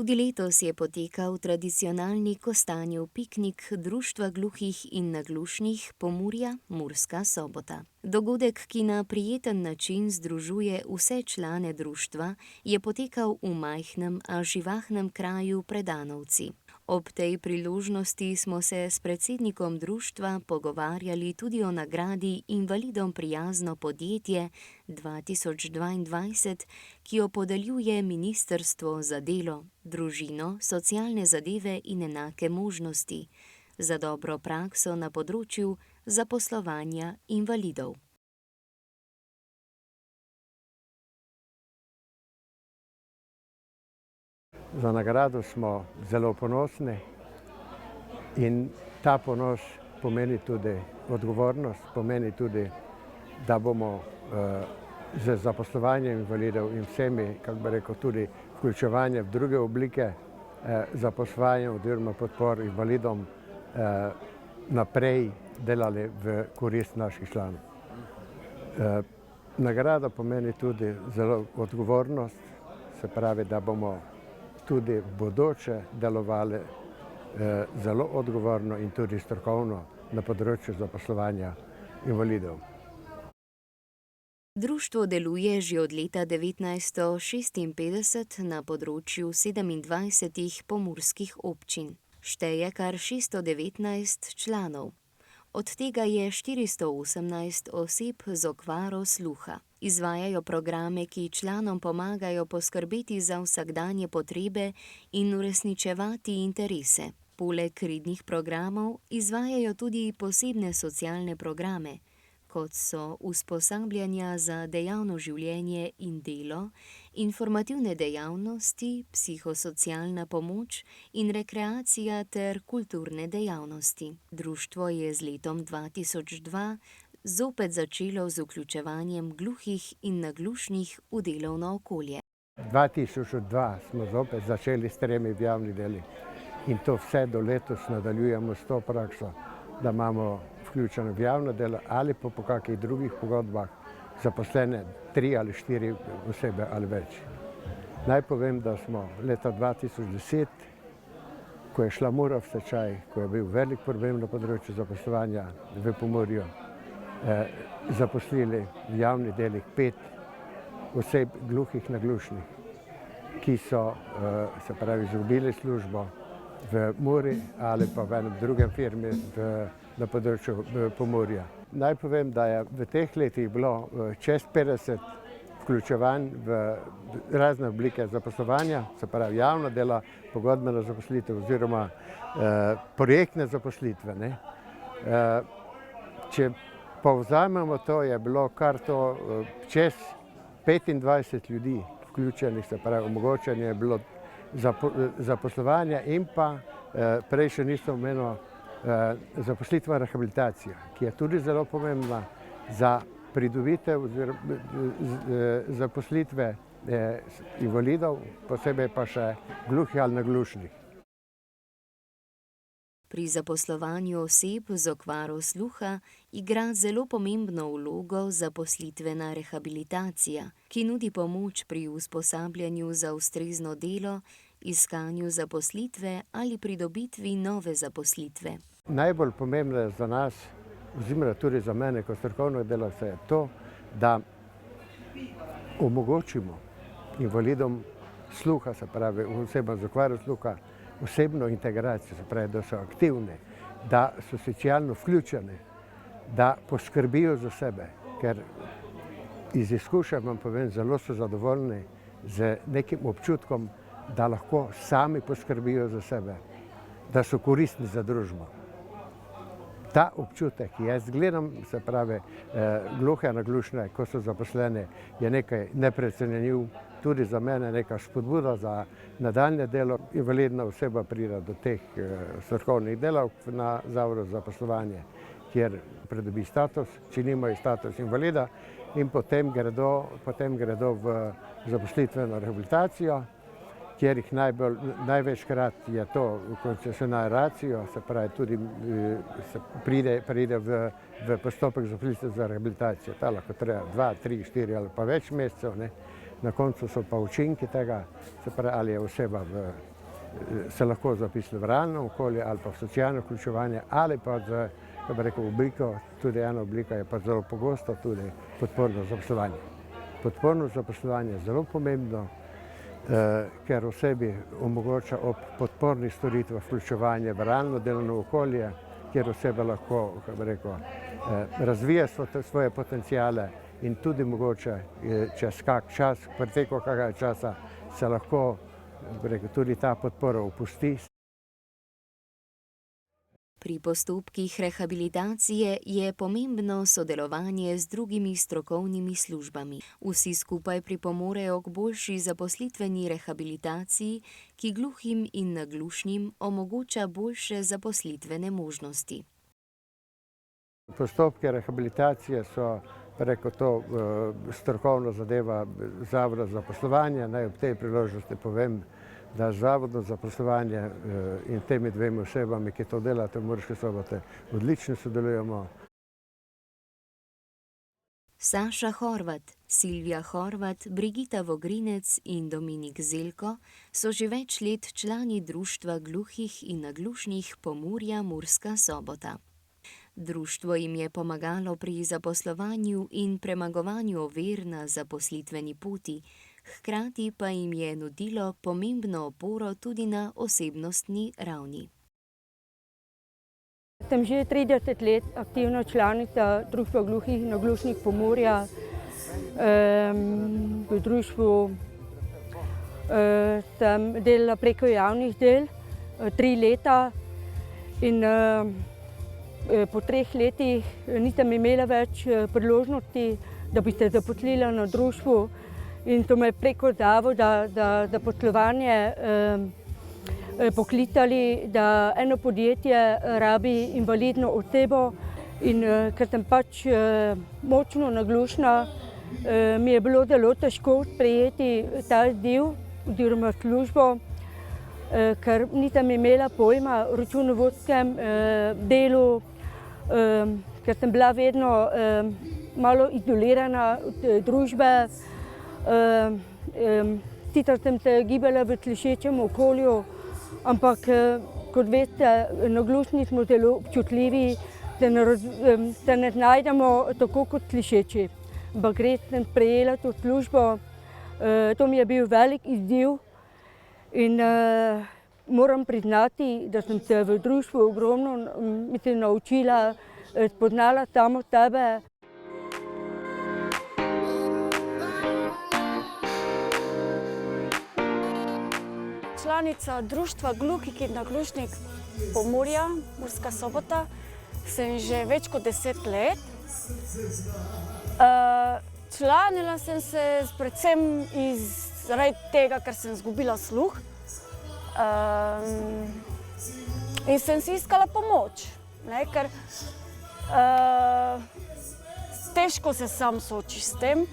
Tudi letos je potekal tradicionalni Kostanjev piknik Društva gluhih in naglušnih Pomurja Murska Sobota. Dogodek, ki na prijeten način združuje vse člane društva, je potekal v majhnem, a živahnem kraju Predanovci. Ob tej priložnosti smo se s predsednikom društva pogovarjali tudi o nagradi Invalidom prijazno podjetje 2022, ki jo podeljuje Ministrstvo za delo, družino, socialne zadeve in enake možnosti za dobro prakso na področju zaposlovanja invalidov. Za nagrado smo zelo ponosni in ta ponos pomeni tudi odgovornost, pomeni tudi, da bomo z zaposlovanjem invalidov in vsemi, kako bi rekel, tudi vključevanje v druge oblike zaposlovanja oziroma podpor invalidom naprej delali v korist naših članov. Nagrada pomeni tudi zelo odgovornost, se pravi, da bomo tudi v bodoče delovali zelo odgovorno in tudi strokovno na področju zaposlovanja invalidov. Društvo deluje že od leta 1956 na področju 27 pomurskih občin. Šteje kar 619 članov. Od tega je 418 oseb z okvaro sluha. Izvajajo programe, ki članom pomagajo poskrbeti za vsakdanje potrebe in uresničevati interese. Poleg rednih programov izvajajo tudi posebne socialne programe, kot so usposabljanja za dejavno življenje in delo, informativne dejavnosti, psihosocialna pomoč in rekreacija ter kulturne dejavnosti. Društvo je z letom 2002 zopet začelo z vključevanjem gluhih in naglušnih v delovno okolje. 2002 smo zopet začeli s 3 javnimi deli in to vse do letos nadaljujemo s to prakso, da imamo vključeno v javno delo ali po kakšnih drugih pogodbah zaposlene 3 ali 4 osebe ali več. Naj povem, da smo leta 2010, ko je šla Mura v stečaj, ko je bil velik problem na področju zaposlovanja v Pomurju, zaposlili v javnih delih 5 oseb gluhih naglušnih, ki so se pravi izgubili službo v Muri ali pa v enem drugem firmi na področju Pomurja. Naj povem, da je v teh letih bilo čez 50 vključevanj v razne oblike zaposlovanja, se pravi javna dela, pogodbena zaposlitev oziroma projektne zaposlitve. Če povzamemo to, je bilo kar to čez 25 ljudi vključenih, se pravi omogočanje je bilo zaposlovanja in pa prej še nisem omenil zaposlitvena rehabilitacija, ki je tudi zelo pomembna za pridobitev zaposlitve invalidov, posebej pa še gluhih ali naglušnih. Pri zaposlovanju oseb z okvaro sluha igra zelo pomembno vlogo zaposlitvena rehabilitacija, ki nudi pomoč pri usposabljanju za ustrezno delo, iskanju zaposlitve ali pridobitvi nove zaposlitve. Najbolj pomembno je za nas, oziroma tudi za mene kot strokovnega delavca, je to, da omogočimo invalidom sluha, se pravi osebam z okvaro sluha, osebno integracijo, se pravi, da so aktivne, da so socialno vključene, da poskrbijo za sebe, ker iz izkušenj vam povem, zelo so zadovoljni z nekim občutkom, da lahko sami poskrbijo za sebe, da so koristni za družbo. Ta občutek, jaz gledam, se pravi, gluhe naglušne, ko so zaposlene, je nekaj neprecenljiv, tudi za mene neka spodbuda za nadaljnje delo. Invalidna oseba pride do teh strokovnih delavk na Zavodu za zaposlovanje, kjer pridobi status, če nimajo status invalida, in potem gredo v zaposlitveno rehabilitacijo, kjer jih največkrat je to koncesionarizacijo, se pravi tudi pride v postopek zaposlitve rehabilitacije. Ta lahko traja 2, 3, 4 ali pa več mesecev. Na koncu so pa učinki tega, se pravi, ali je oseba v se lahko zapisali v realno okolje ali pa v socialno vključevanje ali pa za, kako bi rekel, obliko, tudi ena oblika je pa zelo pogosto tudi podporno zaposlovanje. Podporno zaposlovanje je zelo pomembno, ker osebi omogoča ob podpornih storitvah vključevanje v realno delovno okolje, kjer oseba lahko, kako bi rekel, razvija svoje potencijale in tudi mogoče čez kak čas, preteku kakega časa se lahko, kako bi rekel, tudi ta podpora opusti. Pri postopkih rehabilitacije je pomembno sodelovanje z drugimi strokovnimi službami. Vsi skupaj pripomorejo k boljši zaposlitveni rehabilitaciji, ki gluhim in naglušnim omogoča boljše zaposlitvene možnosti. Postopke rehabilitacije so, preko to strokovno zadeva Zavoda za zaposlovanje. Naj ob tej priložnosti povem, da z Zavodom za zaposlovanje in temi dvemi osebami, ki to delate v Murski Soboti, odlično sodelujemo. Saša Horvat, Silvija Horvat, Brigita Vogrinec in Dominik Zelko so že več let člani Društva gluhih in naglušnih Pomurja Murska Sobota. Društvo jim je pomagalo pri zaposlovanju in premagovanju ovir na zaposlitveni poti, hkrati pa jim je nudilo pomembno oporo tudi na osebnostni ravni. Sem že 30 let aktivna članica Društva gluhih in naglušnih Pomurja. V društvu sem delala preko javnih del 3 leta in po 3 letih nisem imela več priložnosti, da bi se zaposlila na društvu. In so me preko Zavoda za zaposlovanje poklicali, da eno podjetje rabi invalidno osebo in ker sem pač močno naglušna, mi je bilo zelo težko sprejeti ta izziv oziroma službo, ker nisem imela pojma o računovodskem delu, ker sem bila vedno malo izolirana od družbe. Sicer sem se gibala v slišečem okolju, ampak kot veste, naglušni smo zelo občutljivi, se ne znajdemo tako kot slišeči. Ampak res sem sprejela to službo, to mi je bil velik izziv in moram priznati, da sem se v društvu ogromno naučila, spoznala samo sebe. Članica Društva gluhih in naglušnih Pomurja Murska Sobota sem že več kot 10 let. Članila sem se predvsem zaradi tega, ker sem izgubila sluh in sem si iskala pomoč, ker težko se sam soočiš s tem.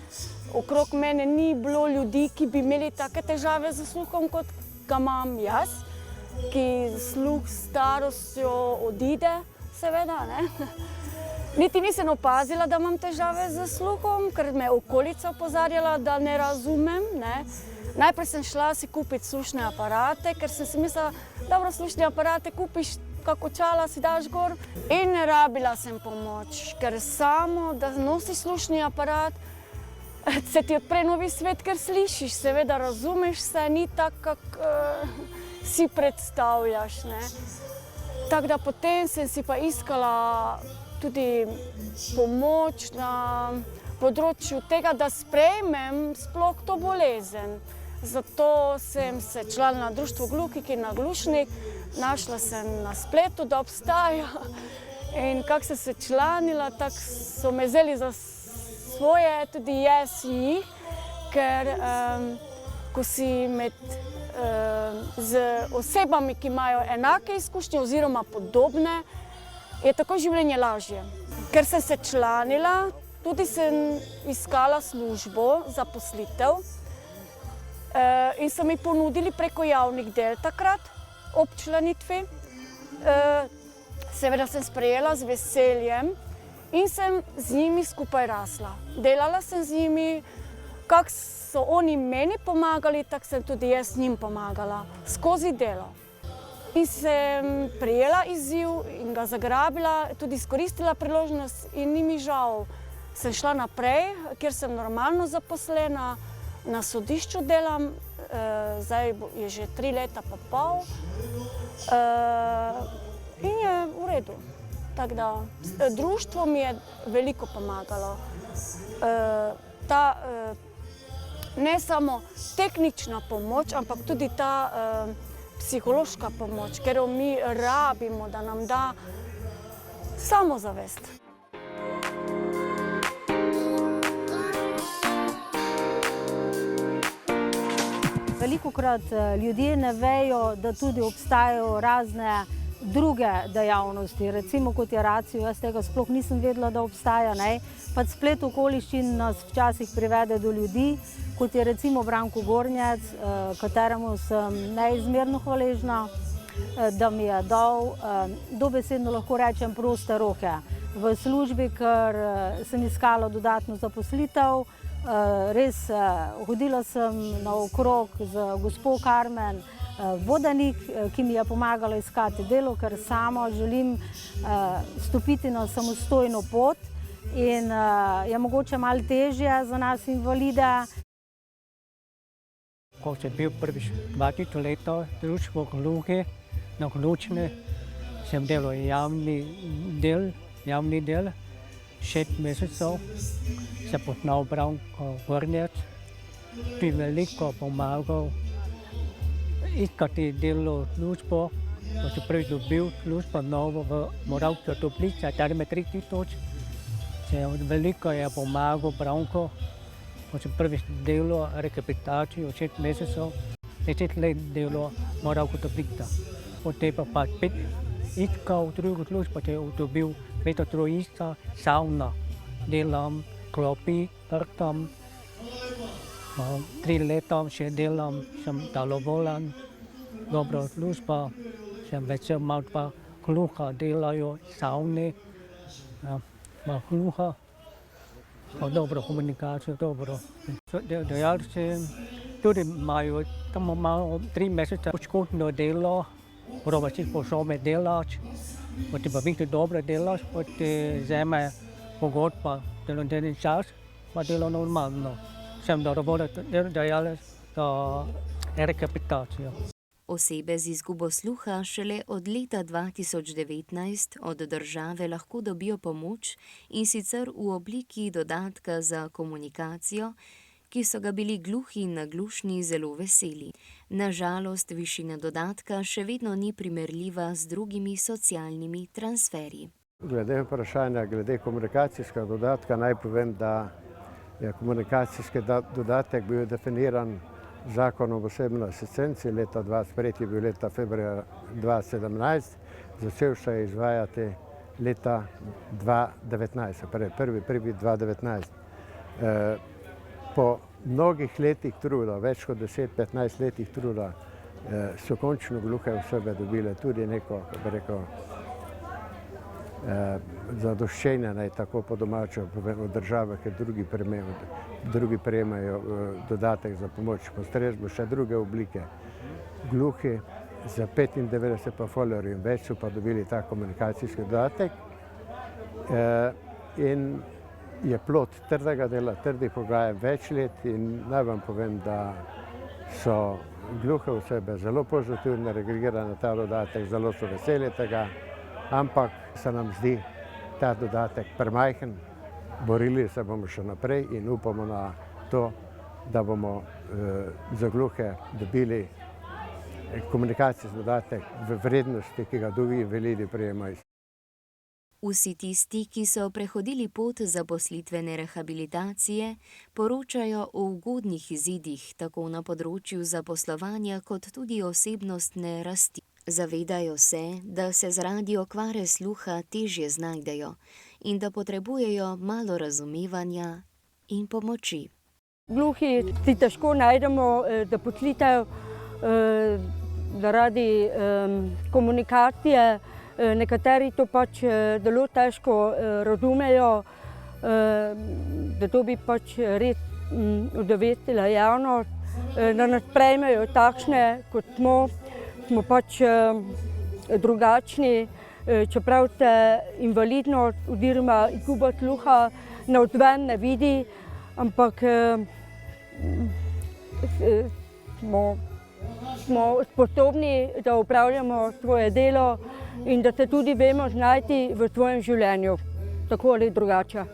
Okrog mene ni bilo ljudi, ki bi imeli take težave z sluhom, kot ga imam jaz, ki sluh s starostjo odide, seveda. Niti nisem opazila, da imam težave z sluhom, ker me je okolica opozarjala, da ne razumem. Najprej sem šla si kupiti slušne aparate, ker sem si mislila, dobro, slušne aparate kupiš, kak očala si daš gor. In ne rabila sem pomoč, ker samo, da nosiš slušni aparat, se ti odpre novi svet, ker slišiš, seveda razumeš se, ni tako, kak si predstavljaš. Tako da potem sem si pa iskala tudi pomoč na področju tega, da sprejmem sploh to bolezen. Zato sem se članila Društvo gluhih in naglušnih, našla sem na spletu, da obstaja. In kako sem se članila, tako so me vzeli za svoje, tudi jaz jih, ker ko si z osebami, ki imajo enake izkušnje oziroma podobne, je tako življenje lažje. Ker sem se članila, tudi sem iskala službo, zaposlitev in so mi ponudili preko javnih del takrat ob članitvi. Seveda sem sprejela z veseljem in sem z njimi skupaj rasla. Delala sem z njimi, kako so oni meni pomagali, tako sem tudi jaz njim pomagala, skozi delo. In sem prijela izziv in ga zagrabila, tudi izkoristila priložnost in ni mi žal. Sem šla naprej, kjer sem normalno zaposlena, na sodišču delam, zdaj je že 3 leta pa pol in je v redu. Tako da, društvo mi je veliko pomagalo. Ne samo tehnična pomoč, ampak tudi ta psihološka pomoč, ker jo mi rabimo, da nam da samozavest. Velikokrat ljudje ne vejo, da tudi obstajajo razne druge dejavnosti, recimo kot je racio, jaz tega sploh nisem vedela, da obstaja, ne? Pa splet okoliščin nas včasih privede do ljudi, kot je recimo Branko Gornjec, kateremu sem neizmerno hvaležna, da mi je dal, dobesedno lahko rečem, proste roke v službi, ker sem iskala dodatno zaposlitev. Res, hodila sem naokrog z gospo Karmen Vodanik, ki mi je pomagala iskati delo, ker sama želim stopiti na samostojno pot in je mogoče malo težje za nas invalide. Ko sem bil prvič 20 leto društvo gluhih na Glučni, sem delal javni del, 6 mesecev, se poznal Branko Gornjec, bi veliko pomagal iskati delo službo, ko sem prvič dobil službo novo v Moravske Toplice, Terme 3000. Veliko je pomagal Branko, ko sem prvič delal rehabilitacijo 6 mesecev, 10 let delal Moravske Toplice. Potem pa 5 iskal drugo službo, če je dobil Sveta Trojica, savna, delam, klopi, vrtam. 3 leta še delam, sem dalovolan, dobra služba, sem vesel, malo pa gluha delajo, savni, gluha, dobro komunikacijo, dobro. Delodajalci tudi imajo tam malo 3 mesece poškodno delo, prvo si sposoben delati, potem pa biti dobro delaš, potem vzame pogodba, delovni čas, pa delo normalno. Sem delodajalec za rehabilitacijo. Osebe z izgubo sluha šele od leta 2019 od države lahko dobijo pomoč, in sicer v obliki dodatka za komunikacijo, ki so ga bili gluhi in naglušni zelo veseli. Na žalost višina dodatka še vedno ni primerljiva z drugimi socialnimi transferji. Glede vprašanja, glede komunikacijskega dodatka, naj povem, da je komunikacijski dodatek bil definiran Zakonom o osebni asistenci sprejeti je bil leta februarja 2017, začel se je izvajati leta 2019, torej 1.1.2019. Po mnogih letih truda, več kot 10-15 letih truda, so končno gluhe osebe dobile tudi neko, kako bi rekel, zadoščenje, naj tako po domače povem, od države, ker drugi prejemajo dodatek za pomoč postrežbo, še druge oblike. Gluhi za 95 pa folerjev in več so pa dobili ta komunikacijski dodatek in je plod trdega dela, trdih pogajanj več let, in naj vam povem, da so gluhe osebe zelo pozitivno reagirale na ta dodatek, zelo so veseli tega, ampak se nam zdi ta dodatek premajhen. Borili se bomo še naprej in upamo na to, da bomo za gluhe dobili komunikacijski dodatek v vrednosti, ki ga drugi invalidi prejemajo. Vsi tisti, ki so prehodili pot zaposlitvene rehabilitacije, poročajo o ugodnih izidih tako na področju zaposlovanja kot tudi osebnostne rasti. Zavedajo se, da se zaradi okvare sluha težje znajdejo in da potrebujejo malo razumevanja in pomoči. Gluhi si težko najdemo zaposlitev zaradi komunikacije. Nekateri to pač zelo težko razumejo, zato bi pač res udovestila javnost, da nas prejmejo takšne, kot smo. Smo pač drugačni, čeprav se invalidnost oziroma izguba sluha navzven ne vidi, ampak smo sposobni, da opravljamo svoje delo in da se tudi vemo znajti v svojem življenju, tako ali drugače.